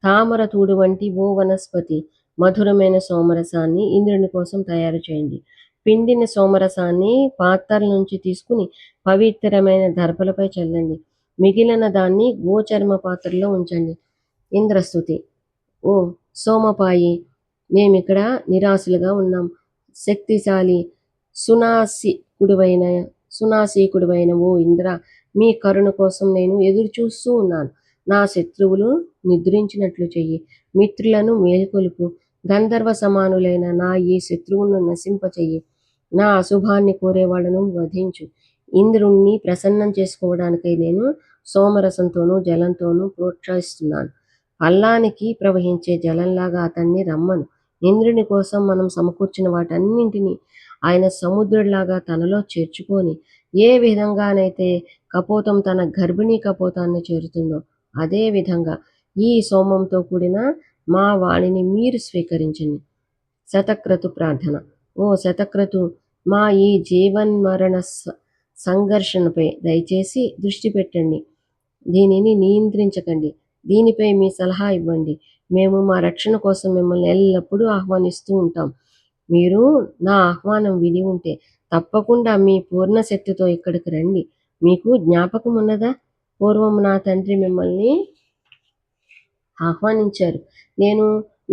తామర తూడు వంటి ఓ వనస్పతి, మధురమైన సోమరసాన్ని ఇంద్రుని కోసం తయారు చేయండి. పిండిన సోమరసాన్ని పాత్రల నుంచి తీసుకుని పవిత్రమైన దర్భలపై చల్లండి. మిగిలిన దాన్ని గోచర్మ పాత్రలో ఉంచండి. ఇంద్రస్తుతి. ఓ సోమపాయి, మేమిక్కడ నిరాశలుగా ఉన్నాం. శక్తిశాలి సునాసీకుడువైన ఓ ఇంద్ర, మీ కరుణ కోసం నేను ఎదురు చూస్తూ ఉన్నాను. నా శత్రువులు నిద్రించినట్లు చెయ్యి. మిత్రులను మేల్కొలుపు. గంధర్వ సమానులైన నా ఈ శత్రువులను నశింపచెయ్యి. నా అశుభాన్ని కోరేవాళ్లను వధించు. ఇంద్రుణ్ణి ప్రసన్నం చేసుకోవడానికై నేను సోమరసంతోనూ జలంతోనూ ప్రోత్సహిస్తున్నాను. పల్లానికి ప్రవహించే జలంలాగా అతన్ని రమ్మను. ఇంద్రుని కోసం మనం సమకూర్చిన వాటన్నింటినీ ఆయన సముద్రుడిలాగా తనలో చేర్చుకొని ఏ విధంగానైతే కపోతం తన గర్భిణీ కపోతాన్ని చేరుతుందో అదే విధంగా ఈ సోమంతో కూడిన మా వాణిని మీరు స్వీకరించండి. శతక్రతు ప్రార్థన. ఓ శతక్రతు, మా ఈ జీవన్మరణ సంఘర్షణపై దయచేసి దృష్టి పెట్టండి. దీనిని నియంత్రించకండి. దీనిపై మీ సలహా ఇవ్వండి. మేము మా రక్షణ కోసం మిమ్మల్ని ఎల్లప్పుడూ ఆహ్వానిస్తూ ఉంటాం. మీరు నా ఆహ్వానం విని ఉంటే తప్పకుండా మీ పూర్ణ శక్తితో ఇక్కడికి రండి. మీకు జ్ఞాపకం ఉన్నదా? పూర్వం నా తండ్రి మిమ్మల్ని ఆహ్వానించారు. నేను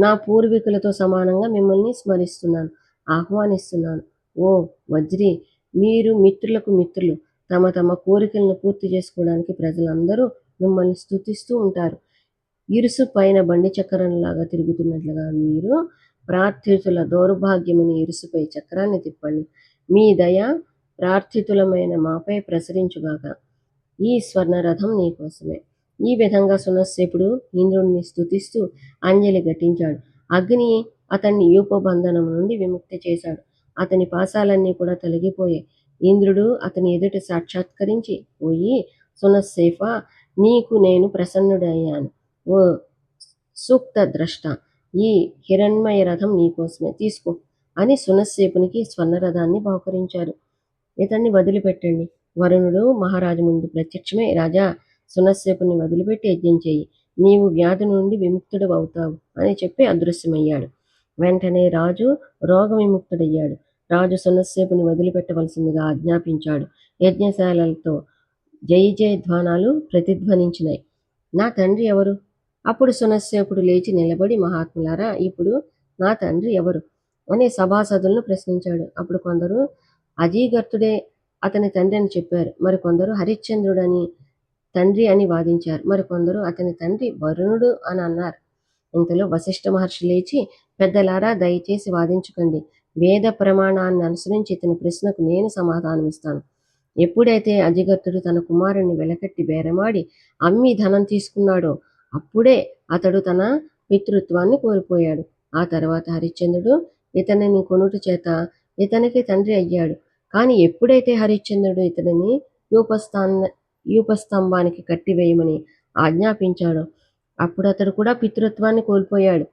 నా పూర్వీకులతో సమానంగా మిమ్మల్ని స్మరిస్తున్నాను, ఆహ్వానిస్తున్నాను. ఓ వజ్రి, మీరు మిత్రులకు మిత్రులు. తమ తమ కోరికలను పూర్తి చేసుకోవడానికి ప్రజలందరూ మిమ్మల్ని స్తుతిస్తూ ఉంటారు. ఇరుసు పైన బండి చక్రంలాగా తిరుగుతున్నట్లుగా మీరు ప్రార్థితుల దౌర్భాగ్యమైన ఇరుసుపై చక్రాన్ని తిప్పండి. మీ దయ ప్రార్థితులమైన మాపై ప్రసరించుగాక. ఈ స్వర్ణరథం నీకోసమే. ఈ విధంగా సునస్సేపుడు ఇంద్రుడిని స్తుతిస్తూ అంజలి ఘటించాడు. అగ్ని అతన్ని యూపబంధనం నుండి విముక్తి చేశాడు. అతని పాశాలన్నీ కూడా తొలగిపోయాయి. ఇంద్రుడు అతని ఎదుట సాక్షాత్కరించి, పోయి సునస్సేఫా, నీకు నేను ప్రసన్నుడయ్యాను. ఓ సూక్త ద్రష్ట, ఈ హిరణ్మయ రథం నీకోసమే, తీసుకో అని సునస్సేపునికి స్వర్ణరథాన్ని బహుకరించారు. ఇతన్ని వదిలిపెట్టండి. వరుణుడు మహారాజు ముందు ప్రత్యక్షమై, రాజా, సునస్సేపుని వదిలిపెట్టి యజ్ఞం చేయి, నీవు వ్యాధి నుండి విముక్తుడు అవుతావు అని చెప్పి అదృశ్యమయ్యాడు. వెంటనే రాజు రోగ విముక్తుడయ్యాడు. రాజు సునస్సేపుని వదిలిపెట్టవలసిందిగా ఆజ్ఞాపించాడు. యజ్ఞశాలలతో జై జయ ధ్వానాలు ప్రతిధ్వనించినాయి. నా తండ్రి ఎవరు? అప్పుడు సునస్సేపుడు లేచి నిలబడి, మహాత్ములారా, ఇప్పుడు నా తండ్రి ఎవరు అని సభాసదులను ప్రశ్నించాడు. అప్పుడు కొందరు అజీగర్తుడే అతని తండ్రి అని చెప్పారు. మరికొందరు హరిశ్చంద్రుడని తండ్రి అని వాదించారు. మరికొందరు అతని తండ్రి వరుణుడు అని అన్నారు. ఇంతలో వశిష్ఠ మహర్షి లేచి, పెద్దలారా, దయచేసి వాదించకండి. వేద ప్రమాణాన్ని అనుసరించి ఇతని ప్రశ్నకు నేను సమాధానమిస్తాను. ఎప్పుడైతే అజిగర్తుడు తన కుమారుణ్ణి వెలకట్టి బేరమాడి అమ్మి ధనం తీసుకున్నాడో అప్పుడే అతడు తన పితృత్వాన్ని కోల్పోయాడు. ఆ తర్వాత హరిశ్చంద్రుడు ఇతనిని కొనుట చేత ఇతనికి తండ్రి అయ్యాడు. కానీ ఎప్పుడైతే హరిశ్చంద్రుడు ఇతడిని యూపస్తంభానికి కట్టివేయమని ఆజ్ఞాపించాడో అప్పుడు అతడు కూడా పితృత్వాన్ని కోల్పోయాడు.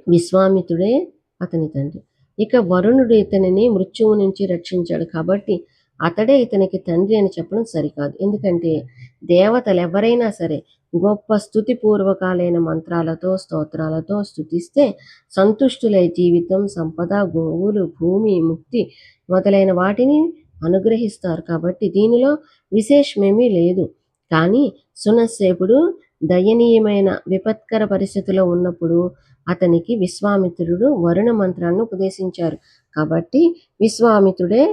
విశ్వామిత్రుడే అతని తండ్రి. ఇక వరుణుడు ఇతనిని మృత్యువు నుంచి రక్షించాడు కాబట్టి అతడే ఇతనికి తండ్రి అని చెప్పడం సరికాదు. ఎందుకంటే దేవతలు ఎవరైనా సరే గొప్ప స్తుతిపూర్వకాలైన మంత్రాలతో స్తోత్రాలతో స్తుతిస్తే సంతుష్టులై జీవితం, సంపద, గోవులు, భూమి, ముక్తి మొదలైన వాటిని అనుగ్రహిస్తారు. కాబట్టి దీనిలో విశేషమేమీ లేదు. కానీ సునస్సేపుడు దయనీయమైన విపత్కర పరిస్థితిలో ఉన్నప్పుడు అతనికి విశ్వామిత్రుడు వరుణ మంత్రాన్ని ఉపదేశించారు. కాబట్టి విశ్వామిత్రుడే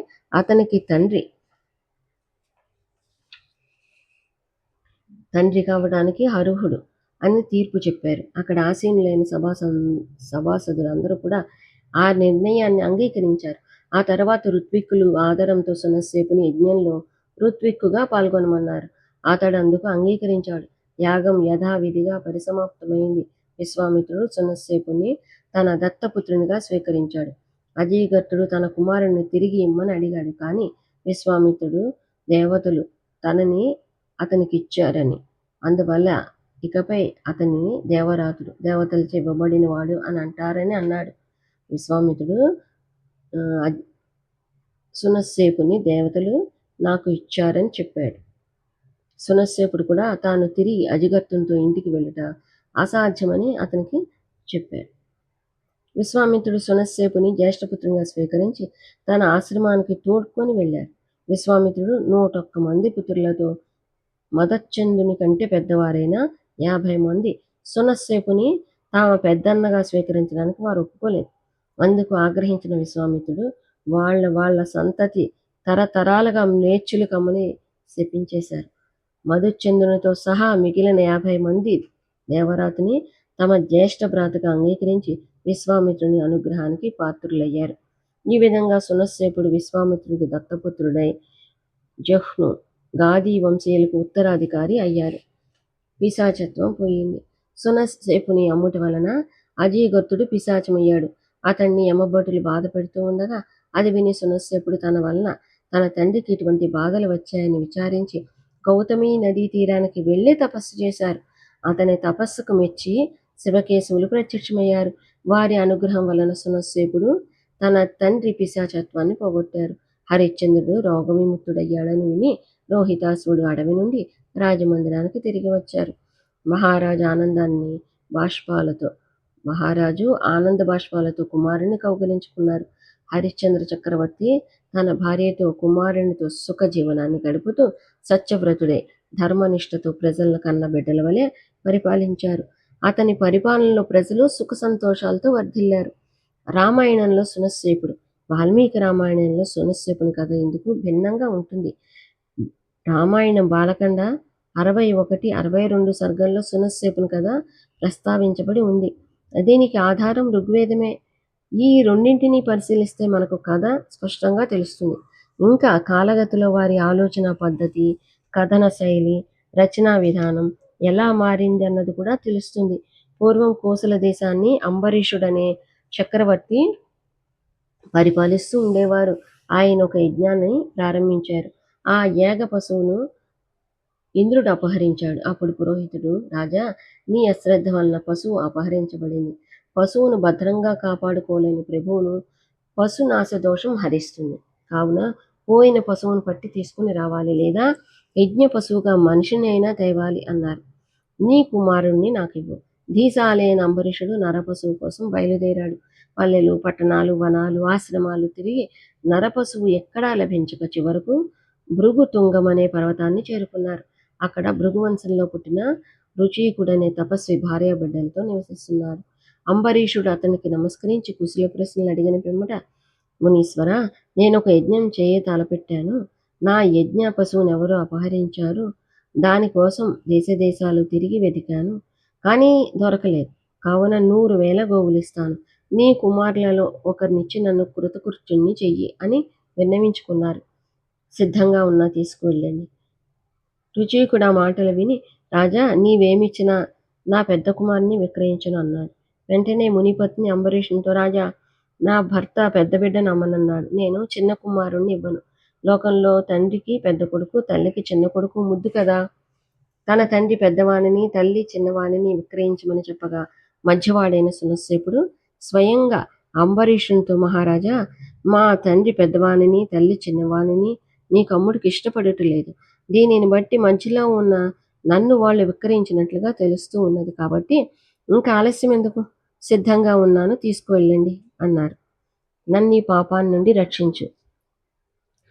అతనికి తండ్రి కావడానికి అర్హుడు అని తీర్పు చెప్పారు. అక్కడ ఆసీనులైన సభాసదులందరూ కూడా ఆ నిర్ణయాన్ని అంగీకరించారు. ఆ తర్వాత ఋత్విక్కులు ఆదరంతో సునస్సేపుని యజ్ఞంలో ఋత్విక్కుగా పాల్గొనమన్నారు. అతడు అందుకు అంగీకరించాడు. యాగం యథావిధిగా పరిసమాప్తమైంది. విశ్వామిత్రుడు సునస్సేపుని తన దత్తపుత్రునిగా స్వీకరించాడు. అజీగర్తుడు తన కుమారుణ్ణి తిరిగి ఇమ్మని అడిగాడు. కానీ విశ్వామిత్రుడు దేవతలు తనని అతనికిచ్చారని, అందువల్ల ఇకపై అతనిని దేవతలచే ఇవ్వబడిన వాడు అని అంటారని అన్నాడు. విశ్వామిత్రుడు సునస్సేపుని దేవతలు నాకు ఇచ్చారని చెప్పాడు. సునస్సేపుడు కూడా తాను తిరిగి అజిగర్తునితో ఇంటికి వెళ్ళుట అసాధ్యమని అతనికి చెప్పాడు. విశ్వామిత్రుడు సునస్సేపుని జ్యేష్ఠపుత్రునిగా స్వీకరించి తన ఆశ్రమానికి తోడ్కొని వెళ్ళారు. విశ్వామిత్రుడు 101 మంది పుత్రులతో మదచ్చందుని కంటే పెద్దవారైన 50 మంది సునస్సేపుని తామ పెద్దన్నగా స్వీకరించడానికి వారు ఒప్పుకోలేదు. అందుకు ఆగ్రహించిన విశ్వామిత్రుడు వాళ్ళ సంతతి తరతరాలుగా మ్లేచ్చులు కమ్మని శపించేశారు. మధుచంద్రునితో సహా మిగిలిన 50 మంది దేవరాతుని తమ జ్యేష్ఠ భ్రాతగా అంగీకరించి విశ్వామిత్రుని అనుగ్రహానికి పాత్రులయ్యారు. ఈ విధంగా సునస్సేపుడు విశ్వామిత్రుడికి దత్తపుత్రుడై జహ్ను, గాది వంశీయులకు ఉత్తరాధికారి అయ్యారు. పిశాచత్వం పోయింది. సునస్సేపుని అమ్ముటి వలన అజీగర్తుడు పిశాచమయ్యాడు. అతన్ని యమభటులు బాధ పెడుతూ ఉండగా అది విని సునస్సేపుడు తన వలన తన తండ్రికి ఇటువంటి బాధలు వచ్చాయని విచారించి గౌతమి నదీ తీరానికి వెళ్లి తపస్సు చేశారు. అతని తపస్సుకు మెచ్చి శివకేశవులు ప్రత్యక్షమయ్యారు. వారి అనుగ్రహం వలన సునస్సేపుడు తన తండ్రి పిశాచత్వాన్ని పోగొట్టారు. హరిశ్చంద్రుడు రోగవిముక్తుడయ్యాడని విని రోహితాసుడు అడవి నుండి రాజమందిరానికి తిరిగి వచ్చారు. మహారాజు ఆనంద బాష్పాలతో కుమారుని కౌగిలించుకున్నారు. హరిశ్చంద్ర చక్రవర్తి తన భార్యతో కుమారునితో సుఖ జీవనాన్ని గడుపుతూ సత్యవ్రతుడే ధర్మనిష్టతో ప్రజలను కన్న బిడ్డల వలె పరిపాలించారు. అతని పరిపాలనలో ప్రజలు సుఖ సంతోషాలతో వర్ధిల్లారు. రామాయణంలో సునస్సేపుడు. వాల్మీకి రామాయణంలో సునస్సేపుని కథ ఎందుకు భిన్నంగా ఉంటుంది. రామాయణం బాలకండ 61, 62 సర్గల్లో సునస్సేపుని కథ ప్రస్తావించబడి ఉంది. దీనికి ఆధారం ఋగ్వేదమే. ఈ రెండింటినీ పరిశీలిస్తే మనకు కథ స్పష్టంగా తెలుస్తుంది. ఇంకా కాలగతిలో వారి ఆలోచన పద్ధతి, కథన శైలి, రచనా విధానం ఎలా మారింది అన్నది కూడా తెలుస్తుంది. పూర్వం కోసల దేశాన్ని అంబరీషుడనే చక్రవర్తి పరిపాలిస్తూ ఉండేవారు. ఆయన ఒక యజ్ఞాన్ని ప్రారంభించారు. ఆ యాగ పశువును ఇంద్రుడు అపహరించాడు. అప్పుడు పురోహితుడు, రాజా, నీ అశ్రద్ధ వలన పశువు అపహరించబడింది. పశువును భద్రంగా కాపాడుకోలేని ప్రభువును పశునాశ దోషం హరిస్తుంది. కావున పోయిన పశువును పట్టి తీసుకుని రావాలి, లేదా యజ్ఞ పశువుగా మనిషిని అయినా తేవాలి అన్నారు. నీ కుమారుణ్ణి నాకివ్వు. ధీసాలైన అంబరీషుడు నరపశువు కోసం బయలుదేరాడు. పల్లెలు, పట్టణాలు, వనాలు, ఆశ్రమాలు తిరిగి నరపశువు ఎక్కడా లభించక చివరకు భృగుతుంగం అనే పర్వతాన్ని చేరుకున్నారు. అక్కడ భృగువంశంలో పుట్టిన రుచీకుడనే తపస్వి భార్య బిడ్డలతో నివసిస్తున్నారు. అంబరీషుడు అతనికి నమస్కరించి కుశల ప్రశ్నలు అడిగిన పిమ్మట, మునీశ్వర, నేను ఒక యజ్ఞం తలపెట్టాను. నా యజ్ఞ పశువును ఎవరో అపహరించారు. దానికోసం దేశాలు తిరిగి వెతికాను, కానీ దొరకలేదు. కావున 100,000 గోవులు ఇస్తాను. నీ కుమారులలో ఒకరినిచ్చి నన్ను కృతకృత్యుణ్ణి చెయ్యి అని విన్నవించుకున్నారు. సిద్ధంగా ఉన్నా తీసుకువెళ్ళండి. రుచీకుడు ఆ మాటలు విని, రాజా, నీవేమిచ్చినా నా పెద్ద కుమారుని విక్రయించను అన్నాడు. వెంటనే మునిపత్ని అంబరీషునితో, రాజా, నా భర్త పెద్ద బిడ్డను అమ్మనన్నాడు. నేను చిన్న కుమారుణ్ణి ఇవ్వను. లోకంలో తండ్రికి పెద్ద కొడుకు, తల్లికి చిన్న కొడుకు ముద్దు కదా. తన తండ్రి పెద్దవాణిని, తల్లి చిన్నవాణిని విక్రయించమని చెప్పగా మధ్యవాడైన సునస్సేపుడు స్వయంగా అంబరీషునితో, మహారాజా, మా తండ్రి పెద్దవాణిని, తల్లి చిన్నవాణిని నీ కమ్ముడికి ఇష్టపడటలేదు. దీనిని బట్టి మధ్యలో ఉన్న నన్ను వాళ్ళు విక్రయించినట్లుగా తెలుస్తూ ఉన్నది. కాబట్టి ఇంకా ఆలస్యం ఎందుకు? సిద్ధంగా ఉన్నాను, తీసుకువెళ్ళండి అన్నారు. నన్ను ఈ పాపాన్ని నుండి రక్షించు.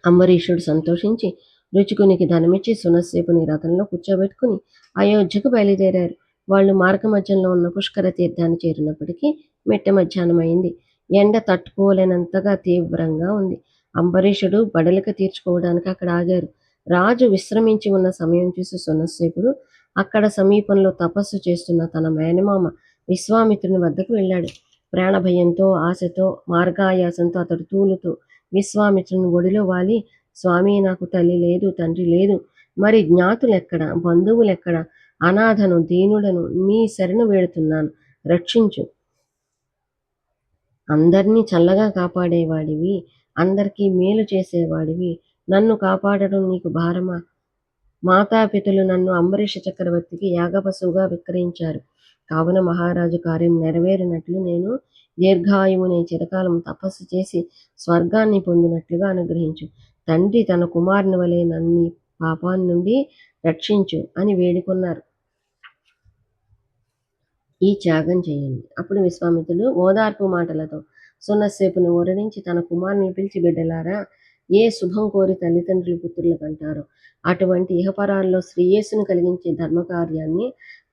అంబరీషుడు సంతోషించి రుచికునికి ధనమిచ్చి సునస్సేపుని రథంలో కూర్చోబెట్టుకుని అయోధ్యకు బయలుదేరారు. వాళ్ళు మార్గ మధ్యంలో ఉన్న పుష్కర తీర్థాన్ని చేరినప్పటికీ మిట్ట మధ్యాహ్నం అయింది. ఎండ తట్టుకోలేనంతగా తీవ్రంగా ఉంది. అంబరీషుడు బడలిక తీర్చుకోవడానికి అక్కడ ఆగారు. రాజు విశ్రమించి ఉన్న సమయం చూసి సునస్సేపుడు అక్కడ సమీపంలో తపస్సు చేస్తున్న తన మేనమామ విశ్వామిత్రుని వద్దకు వెళ్ళాడు. ప్రాణభయంతో, ఆశతో, మార్గాయాసంతో అతడు తూలుతూ విశ్వామిత్రుని ఒడిలో వాలి, స్వామి, నాకు తల్లి లేదు, తండ్రి లేదు, మరి జ్ఞాతులెక్కడ, బంధువులెక్కడ, అనాథను, దీనుడను, నీ శరణు వేడుతున్నాను, రక్షించు. అందరినీ చల్లగా కాపాడేవాడివి, అందరికీ మేలు చేసేవాడివి, నన్ను కాపాడడం నీకు భారమా? మాతాపితులు నన్ను అంబరీష చక్రవర్తికి యాగపశువుగా విక్రయించారు. కావున మహారాజు కార్యం నెరవేరినట్లు నేను దీర్ఘాయువునే చిరకాలం తపస్సు చేసి స్వర్గాన్ని పొందినట్లుగా అనుగ్రహించు. తండ్రి తన కుమారుని వలె నన్ను పాపాన్ని నుండి రక్షించు అని వేడుకున్నారు. ఈ త్యాగం చేయండి. అప్పుడు విశ్వామిత్రుడు ఓదార్పు మాటలతో సునస్సేపును ఊరడించి తన కుమారుని పిలిచి, బిడ్డలారా, ఏ శుభం కోరి తల్లిదండ్రులు పుత్రులకు అంటారో అటువంటి ఇహపరాల్లో శ్రేయస్సును కలిగించే ధర్మకార్యాన్ని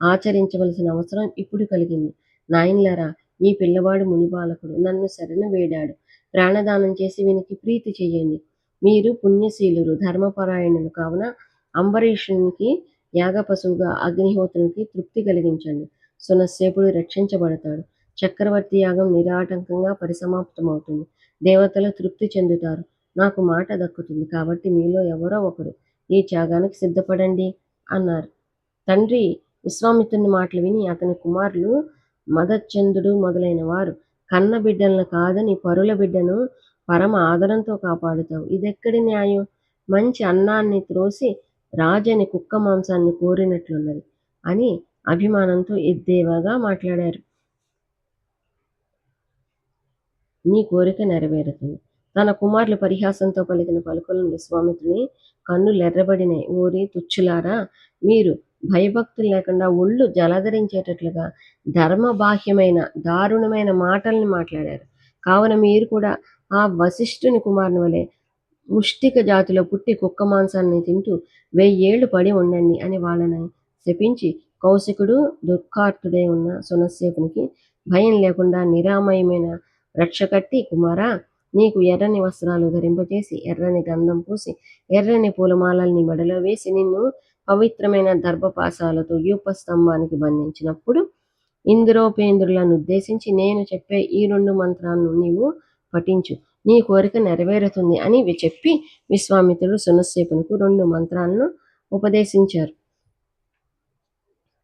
ఆచరించవలసిన అవసరం ఇప్పుడు కలిగింది. నాయనలారా, ఈ పిల్లవాడు మునిబాలకుడు, నన్ను శరణు వేడాడు. ప్రాణదానం చేసి వీనికి ప్రీతి చెయ్యండి. మీరు పుణ్యశీలురు, ధర్మపరాయణులు కావున అంబరీషునికి యాగపశువుగా అగ్నిహోత్రునికి తృప్తి కలిగించండి. సునస్సేపుడు రక్షించబడతాడు. చక్రవర్తి యాగం నిరాటంకంగా పరిసమాప్తమవుతుంది. దేవతలు తృప్తి చెందుతారు. నాకు మాట దక్కుతుంది. కాబట్టి మీలో ఎవరో ఒకరు ఈ త్యాగానికి సిద్ధపడండి అన్నారు. తండ్రి విశ్వామిత్రుని మాటలు విని అతని కుమారులు మదచంద్రుడు మొదలైన వారు కన్న బిడ్డలను కాదని పరుల బిడ్డను పరమ ఆదరంతో కాపాడుతావు. ఇదెక్కడి న్యాయం? మంచి అన్నాన్ని త్రోసి రాజని కుక్క మాంసాన్ని కోరినట్లున్నది అని అభిమానంతో ఎద్దేవాగా మాట్లాడారు. నీ కోరిక నెరవేరుతుంది. తన కుమారులు పరిహాసంతో పలికిన పలుకులను విశ్వామిత్రుని కన్నులెర్రబడినాయి. ఓరి తుచ్చులారా, మీరు భయభక్తులు లేకుండా ఒళ్ళు జలధరించేటట్లుగా ధర్మబాహ్యమైన దారుణమైన మాటల్ని మాట్లాడారు. కావున మీరు కూడా ఆ వశిష్ఠుని కుమారుని వలె ముష్టిక జాతిలో పుట్టి కుక్క మాంసాన్ని తింటూ 1000 ఏళ్లు పడి ఉండండి అని వాళ్ళని శపించి, కౌశికుడు దుఃఖార్తుడై ఉన్న సునస్సేపునికి భయం లేకుండా నిరామయమైన రక్ష కట్టి, కుమారా, నీకు ఎర్రని వస్త్రాలు ధరింపచేసి ఎర్రని గంధం పూసి ఎర్రని పూలమాలల్ని మెడలో వేసి నిన్ను పవిత్రమైన దర్భపాశాలతో యూపస్తంభానికి బంధించినప్పుడు ఇంద్రోపేంద్రులను ఉద్దేశించి నేను చెప్పే ఈ 2 మంత్రాలను నీవు పఠించు, నీ కోరిక నెరవేరుతుంది అని చెప్పి విశ్వామిత్రుడు సునస్సేపునకు 2 మంత్రాలను ఉపదేశించారు.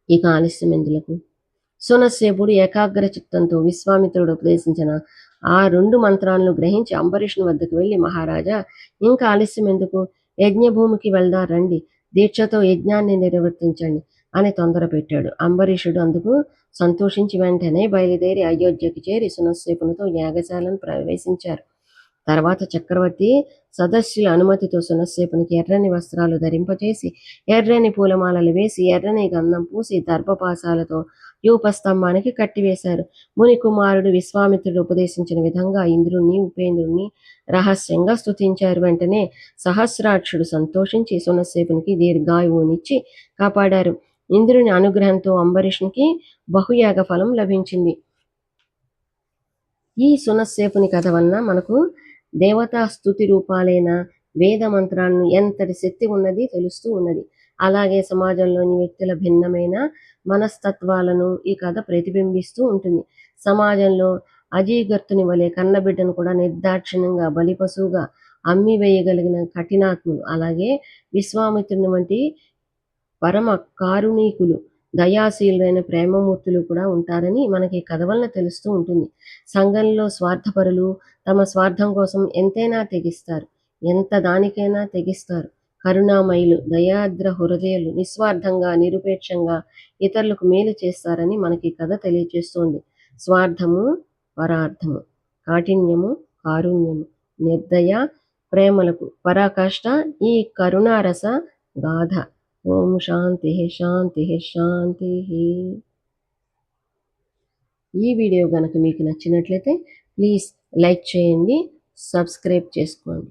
ఇక ఆలస్యం ఎందులకు? సునస్సేపుడు ఏకాగ్ర చిత్తంతో విశ్వామిత్రుడు ఉపదేశించిన ఆ 2 మంత్రాలను గ్రహించి అంబరీషుని వద్దకు వెళ్ళి, మహారాజా, ఇంకా ఆలస్యం ఎందుకు? యజ్ఞభూమికి వెళ్దాం రండి, దీక్షతో యజ్ఞాన్ని నిర్వర్తించండి అని తొందర పెట్టాడు. అంబరీషుడు అందుకు సంతోషించి వెంటనే బయలుదేరి అయోధ్యకి చేరి సునస్సేపునితో యాగశాలను ప్రవేశించారు. తర్వాత చక్రవర్తి సదస్యుల అనుమతితో సునస్సేపునికి ఎర్రని వస్త్రాలు ధరింపచేసి ఎర్రని పూలమాలలు వేసి ఎర్రని గంధం పూసి దర్భపాశాలతో యూపస్తంభానికి కట్టివేశారు. ముని కుమారుడు విశ్వామిత్రుడు ఉపదేశించిన విధంగా ఇంద్రుణ్ణి ఉపేంద్రుణ్ణి రహస్యంగా స్తుతించారు. వెంటనే సహస్రాక్షుడు సంతోషించి సునస్సేపునికి దీర్ఘాయువునిచ్చి కాపాడారు. ఇంద్రుని అనుగ్రహంతో అంబరీషునికి బహుయాగ ఫలం లభించింది. ఈ సునస్సేపుని కథ వలన మనకు దేవతా స్తుతి రూపాలైన వేద మంత్రాలను ఎంతటి శక్తి ఉన్నది తెలుస్తూ ఉన్నది. అలాగే సమాజంలోని వ్యక్తుల భిన్నమైన మనస్తత్వాలను ఈ కథ ప్రతిబింబిస్తూ ఉంటుంది. సమాజంలో అజీగర్తుని వలె కన్నబిడ్డను కూడా నిర్దాక్షిణ్యంగా బలిపశువుగా అమ్మివేయగలిగిన కఠినాత్ములు, అలాగే విశ్వామిత్రుని వంటి పరమ కారుణీకులు, దయాశీలురైన ప్రేమమూర్తులు కూడా ఉంటారని మనకి కథ వలన తెలుస్తూ ఉంటుంది. సంఘంలో స్వార్థపరులు తమ స్వార్థం కోసం ఎంతైనా తెగిస్తారు, ఎంత దానికైనా తెగిస్తారు. కరుణామయులు, దయాద్ర హృదయాలు నిస్వార్థంగా నిరుపేక్షంగా ఇతరులకు మేలు చేస్తారని మనకి కథ తెలియజేస్తోంది. స్వార్థము పరార్థము, కాఠిన్యము కారుణ్యము, నిర్దయ ప్రేమలకు పరాకాష్ట ఈ కరుణారస గాథ. ఓం శాంతి శాంతి శాంతి. ఈ వీడియో కనుక మీకు నచ్చినట్లయితే ప్లీజ్ లైక్ చేయండి, సబ్స్క్రైబ్ చేసుకోండి.